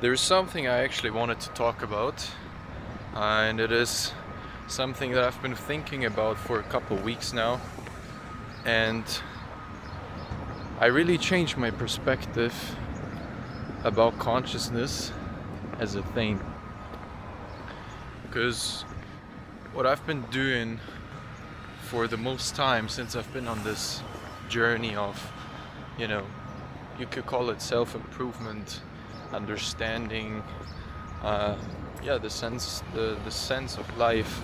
There's something I actually wanted to talk about, and it is something that I've been thinking about for a couple of weeks now. And I really changed my perspective about consciousness as a thing. Because what I've been doing for the most time since I've been on this journey of, you know, you could call it self-improvement, understanding, the sense of life,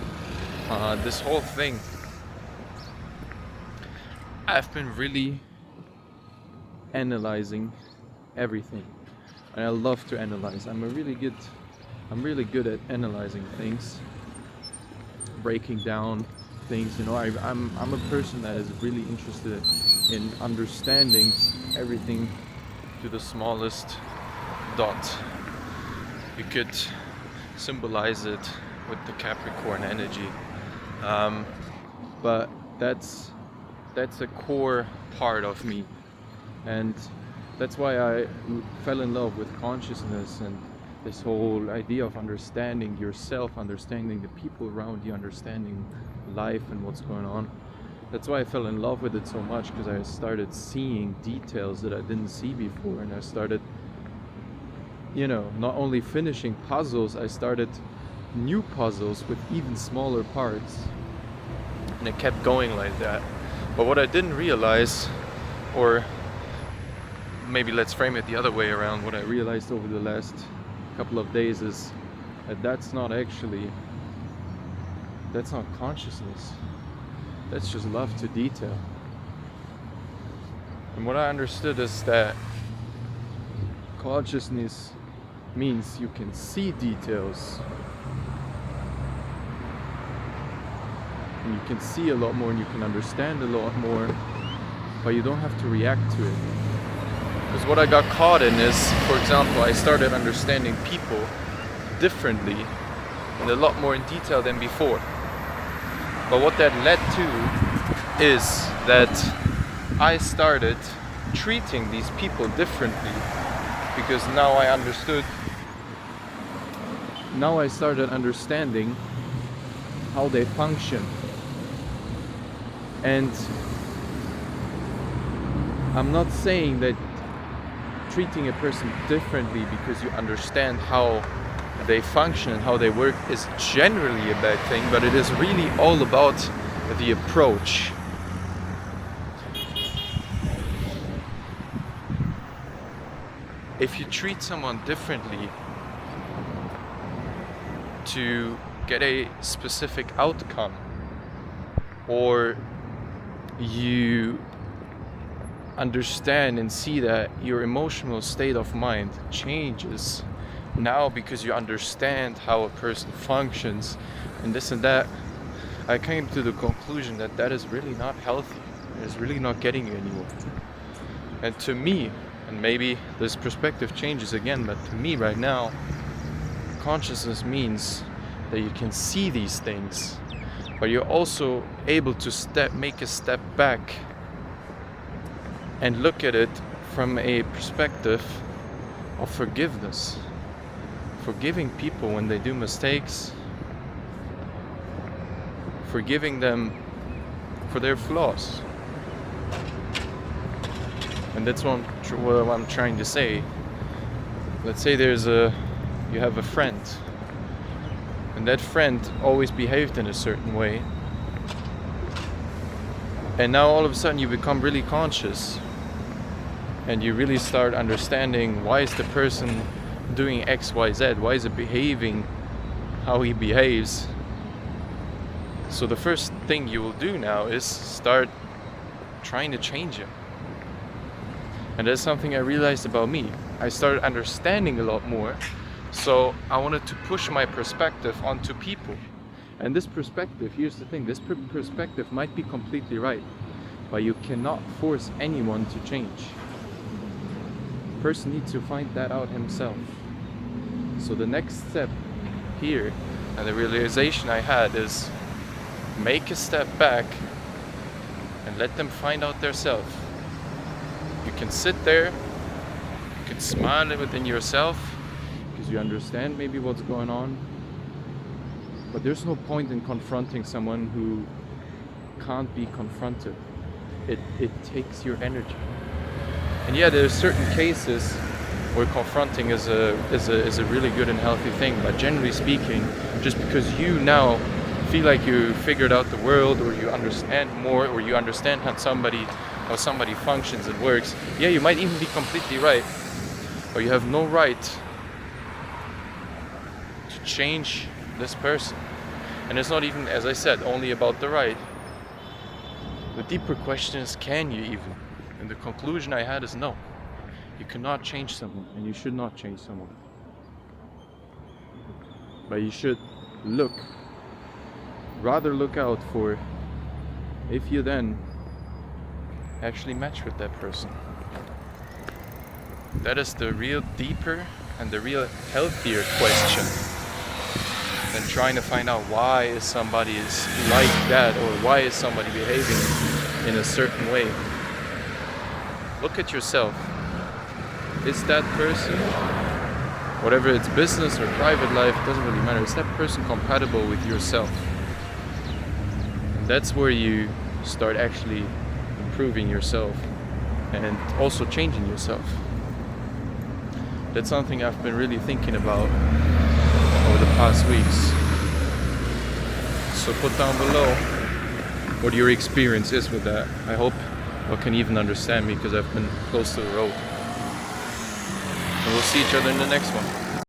this whole thing. I've been really analyzing everything, and I love to analyze. I'm really good at analyzing things, breaking down things. I'm a person that is really interested in understanding everything to the smallest dot. You could symbolize it with the Capricorn energy, but that's a core part of me, and that's why I fell in love with consciousness and this whole idea of understanding yourself, understanding the people around you, understanding life and what's going on. That's why I fell in love with it so much, because I started seeing details that I didn't see before, and I started, not only finishing puzzles, I started new puzzles with even smaller parts, and it kept going like that. But what I didn't realize, or maybe let's frame it the other way around, what I realized over the last couple of days is that that's not consciousness. That's just love to detail. And what I understood is that consciousness means you can see details, and you can see a lot more, and you can understand a lot more, but you don't have to react to it. Because what I got caught in is, for example, I started understanding people differently and a lot more in detail than before. But what that led to is that I started treating these people differently, because now I started understanding how they function. And I'm not saying that treating a person differently because you understand how they function and how they work is generally a bad thing, but it is really all about the approach. If you treat someone differently to get a specific outcome, or you understand and see that your emotional state of mind changes now because you understand how a person functions and this and that, I came to the conclusion that that is really not healthy. It's really not getting you anywhere. And to me, and maybe this perspective changes again, but to me right now, consciousness means that you can see these things, but you're also able to make a step back and look at it from a perspective of forgiveness. Forgiving people when they do mistakes, forgiving them for their flaws. And that's what I'm trying to say. Let's say you have a friend, and that friend always behaved in a certain way, and now all of a sudden you become really conscious, and you really start understanding, why is the person doing X, Y, Z? Why is it behaving how he behaves? So the first thing you will do now is start trying to change him. And that's something I realized about me. I started understanding a lot more, so I wanted to push my perspective onto people. And this perspective, here's the thing, this perspective might be completely right, but you cannot force anyone to change. The person needs to find that out himself. So the next step here, and the realization I had, is make a step back and let them find out themselves. You can sit there, you can smile within yourself, because you understand maybe what's going on. But there's no point in confronting someone who can't be confronted. It takes your energy. And yeah, there's certain cases where confronting is a really good and healthy thing. But generally speaking, just because you now feel like you figured out the world, or you understand more, or you understand how somebody functions and works, yeah, you might even be completely right, but you have no right to change this person. And it's not even, as I said, only about the right. The deeper question is, can you even? And the conclusion I had is no. You cannot change someone, and you should not change someone. But you should rather look out for if you then actually match with that person. That is the real deeper and the real healthier question than trying to find out why is somebody is like that, or why is somebody behaving in a certain way. Look at yourself. Is that person, whatever it's business or private life, it doesn't really matter, is that person compatible with yourself? That's where you start actually improving yourself and also changing yourself. That's something I've been really thinking about over the past weeks. So put down below what your experience is with that. I hope you can even understand me, because I've been close to the road. And we'll see each other in the next one.